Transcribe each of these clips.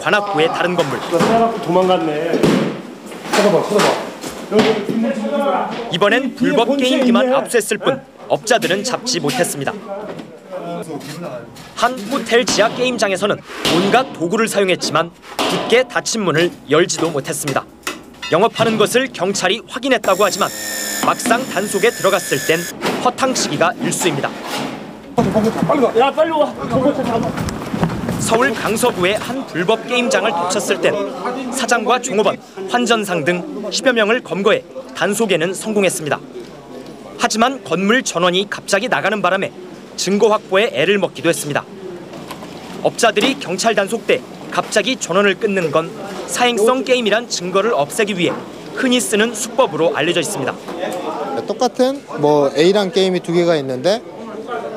관악구의 다른 건물. 도망갔네. 찾아봐. 이번엔 불법 게임기만 압수했을 뿐 업자들은 잡지 못했습니다. 한 호텔 지하 게임장에서는 온갖 도구를 사용했지만 굳게 닫힌 문을 열지도 못했습니다. 영업하는 것을 경찰이 확인했다고 하지만 막상 단속에 들어갔을 땐 허탕치기가 일쑤입니다. 야, 빨리 와. 서울 강서구의 한 불법 게임장을 덮쳤을 땐 사장과 종업원, 환전상 등 10여 명을 검거해 단속에는 성공했습니다. 하지만 건물 전원이 갑자기 나가는 바람에 증거 확보에 애를 먹기도 했습니다. 업자들이 경찰 단속 때 갑자기 전원을 끊는 건 사행성 게임이란 증거를 없애기 위해 흔히 쓰는 수법으로 알려져 있습니다. 똑같은 A란 게임이 두 개가 있는데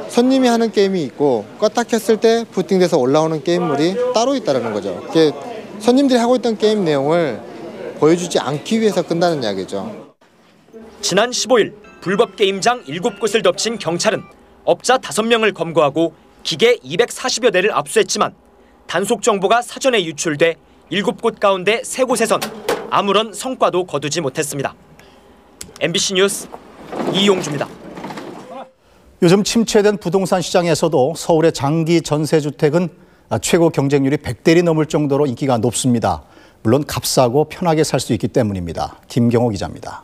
손님이 하는 게임이 있고 껐다 켰을 때 부팅돼서 올라오는 게임물이 따로 있다는 거죠. 이게 손님들이 하고 있던 게임 내용을 보여주지 않기 위해서 끈다는 이야기죠. 지난 15일 불법 게임장 7곳을 덮친 경찰은 업자 5명을 검거하고 기계 240여 대를 압수했지만 단속 정보가 사전에 유출돼 7곳 가운데 3곳에선 아무런 성과도 거두지 못했습니다. MBC 뉴스 이용주입니다. 요즘 침체된 부동산 시장에서도 서울의 장기 전세주택은 최고 경쟁률이 100대를 넘을 정도로 인기가 높습니다. 물론 값싸고 편하게 살 수 있기 때문입니다. 김경호 기자입니다.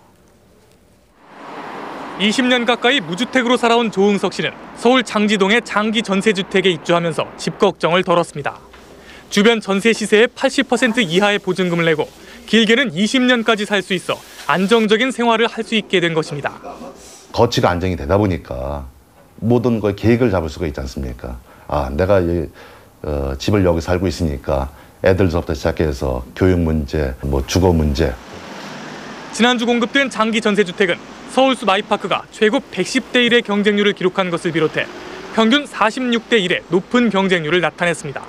20년 가까이 무주택으로 살아온 조응석 씨는 서울 장지동의 장기 전세주택에 입주하면서 집 걱정을 덜었습니다. 주변 전세 시세의 80% 이하의 보증금을 내고 길게는 20년까지 살 수 있어 안정적인 생활을 할 수 있게 된 것입니다. 거치가 안정이 되다 보니까 모든 걸 계획을 잡을 수가 있지 않습니까? 내가 집을 여기 살고 있으니까 애들부터 시작해서 교육 문제, 주거 문제. 지난주 공급된 장기 전세주택은 서울수 마이파크가 최고 110대 1의 경쟁률을 기록한 것을 비롯해 평균 46대 1의 높은 경쟁률을 나타냈습니다.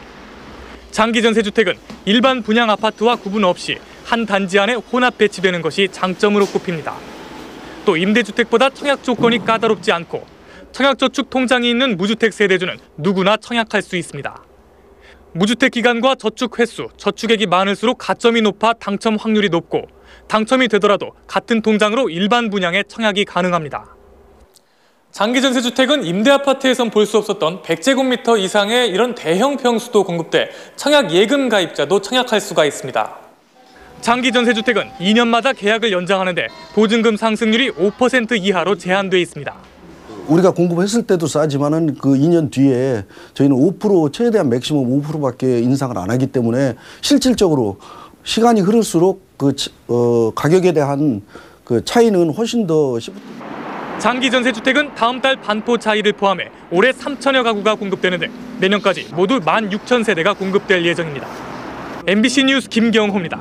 장기 전세주택은 일반 분양 아파트와 구분 없이 한 단지 안에 혼합 배치되는 것이 장점으로 꼽힙니다. 또 임대주택보다 청약 조건이 까다롭지 않고 청약저축 통장이 있는 무주택 세대주는 누구나 청약할 수 있습니다. 무주택 기간과 저축 횟수, 저축액이 많을수록 가점이 높아 당첨 확률이 높고 당첨이 되더라도 같은 통장으로 일반 분양에 청약이 가능합니다. 장기 전세 주택은 임대 아파트에선 볼 수 없었던 100제곱미터 이상의 이런 대형 평수도 공급돼 청약 예금 가입자도 청약할 수가 있습니다. 장기 전세 주택은 2년마다 계약을 연장하는데 보증금 상승률이 5% 이하로 제한돼 있습니다. 우리가 공급했을 때도 싸지만은 그 2년 뒤에 저희는 5% 최대한 맥시멈 5%밖에 인상을 안 하기 때문에 실질적으로 시간이 흐를수록 가격에 대한 그 차이는 훨씬 더. 장기 전세 주택은 다음 달 반포 차이를 포함해 올해 3천여 가구가 공급되는데 내년까지 모두 16,000세대가 공급될 예정입니다. MBC 뉴스 김경호입니다.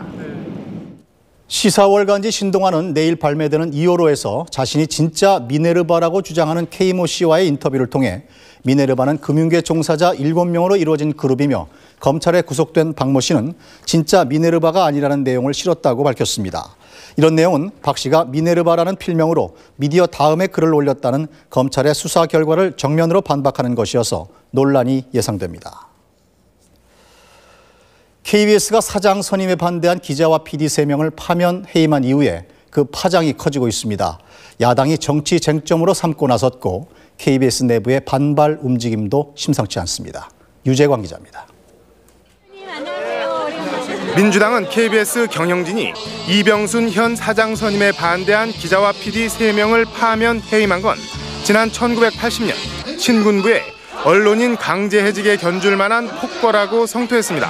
시사월간지 신동아는 내일 발매되는 2호로에서 자신이 진짜 미네르바라고 주장하는 K모 씨와의 인터뷰를 통해 미네르바는 금융계 종사자 7명으로 이루어진 그룹이며 검찰에 구속된 박모 씨는 진짜 미네르바가 아니라는 내용을 실었다고 밝혔습니다. 이런 내용은 박 씨가 미네르바라는 필명으로 미디어 다음에 글을 올렸다는 검찰의 수사 결과를 정면으로 반박하는 것이어서 논란이 예상됩니다. KBS가 사장 선임에 반대한 기자와 PD 3명을 파면 해임한 이후에 그 파장이 커지고 있습니다. 야당이 정치 쟁점으로 삼고 나섰고 KBS 내부의 반발 움직임도 심상치 않습니다. 유재광 기자입니다. 민주당은 KBS 경영진이 이병순 현 사장 선임에 반대한 기자와 PD 3명을 파면 해임한 건 지난 1980년 신군부의 언론인 강제해직에 견줄 만한 폭거라고 성토했습니다.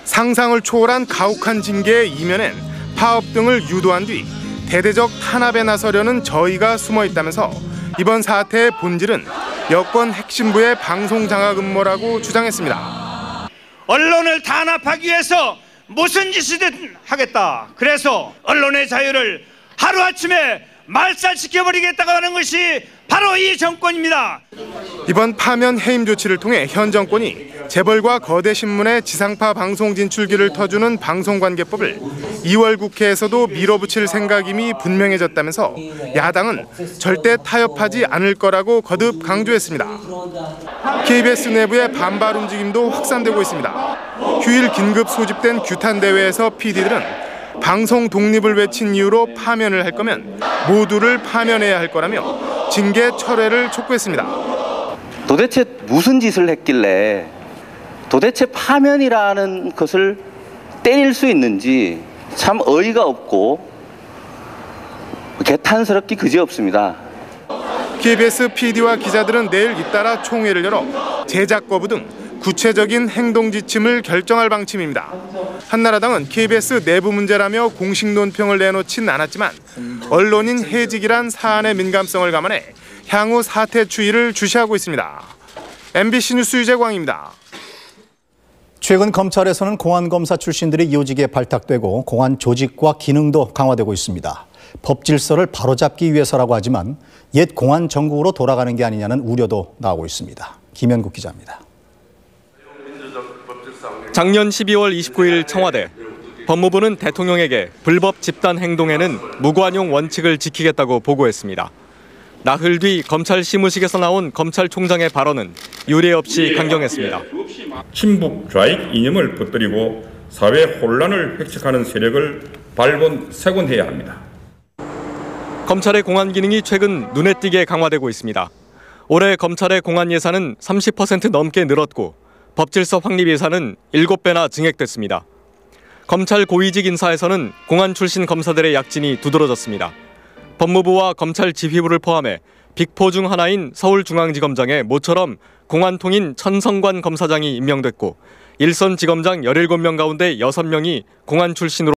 상상을 초월한 가혹한 징계의 이면엔 파업 등을 유도한 뒤 대대적 탄압에 나서려는 저희가 숨어 있다면서 이번 사태의 본질은 여권 핵심부의 방송 장악 음모라고 주장했습니다. 언론을 탄압하기 위해서 무슨 짓이든 하겠다. 그래서 언론의 자유를 하루아침에 말살시켜버리겠다고 하는 것이 바로 이 정권입니다. 이번 파면 해임 조치를 통해 현 정권이 재벌과 거대 신문의 지상파 방송 진출기를 터주는 방송관계법을 2월 국회에서도 밀어붙일 생각임이 분명해졌다면서 야당은 절대 타협하지 않을 거라고 거듭 강조했습니다. KBS 내부의 반발 움직임도 확산되고 있습니다. 휴일 긴급 소집된 규탄 대회에서 PD들은 방송 독립을 외친 이유로 파면을 할 거면 모두를 파면해야 할 거라며 징계 철회를 촉구했습니다. 도대체 무슨 짓을 했길래 도대체 파면이라는 것을 때릴 수 있는지 참 어이가 없고 개탄스럽기 그지없습니다. KBS PD와 기자들은 내일 잇따라 총회를 열어 제작 거부 등 구체적인 행동 지침을 결정할 방침입니다. 한나라당은 KBS 내부 문제라며 공식 논평을 내놓진 않았지만 언론인 해직이란 사안의 민감성을 감안해 향후 사태 추이를 주시하고 있습니다. MBC 뉴스 유재광입니다. 최근 검찰에서는 공안검사 출신들이 이호직에 발탁되고 공안 조직과 기능도 강화되고 있습니다. 법 질서를 바로잡기 위해서라고 하지만 옛 공안 정국으로 돌아가는 게 아니냐는 우려도 나오고 있습니다. 김현국 기자입니다. 작년 12월 29일 청와대 법무부는 대통령에게 불법 집단 행동에는 무관용 원칙을 지키겠다고 보고했습니다. 나흘 뒤 검찰 시무식에서 나온 검찰총장의 발언은 유례 없이 강경했습니다. 친북 좌익 이념을 퍼뜨리고 사회 혼란을 획책하는 세력을 발본색원해야 합니다. 검찰의 공안 기능이 최근 눈에 띄게 강화되고 있습니다. 올해 검찰의 공안 예산은 30% 넘게 늘었고 법질서 확립 예산은 7배나 증액됐습니다. 검찰 고위직 인사에서는 공안 출신 검사들의 약진이 두드러졌습니다. 법무부와 검찰 지휘부를 포함해 빅4 중 하나인 서울중앙지검장에 모처럼 공안통인 천성관 검사장이 임명됐고 일선 지검장 17명 가운데 6명이 공안 출신으로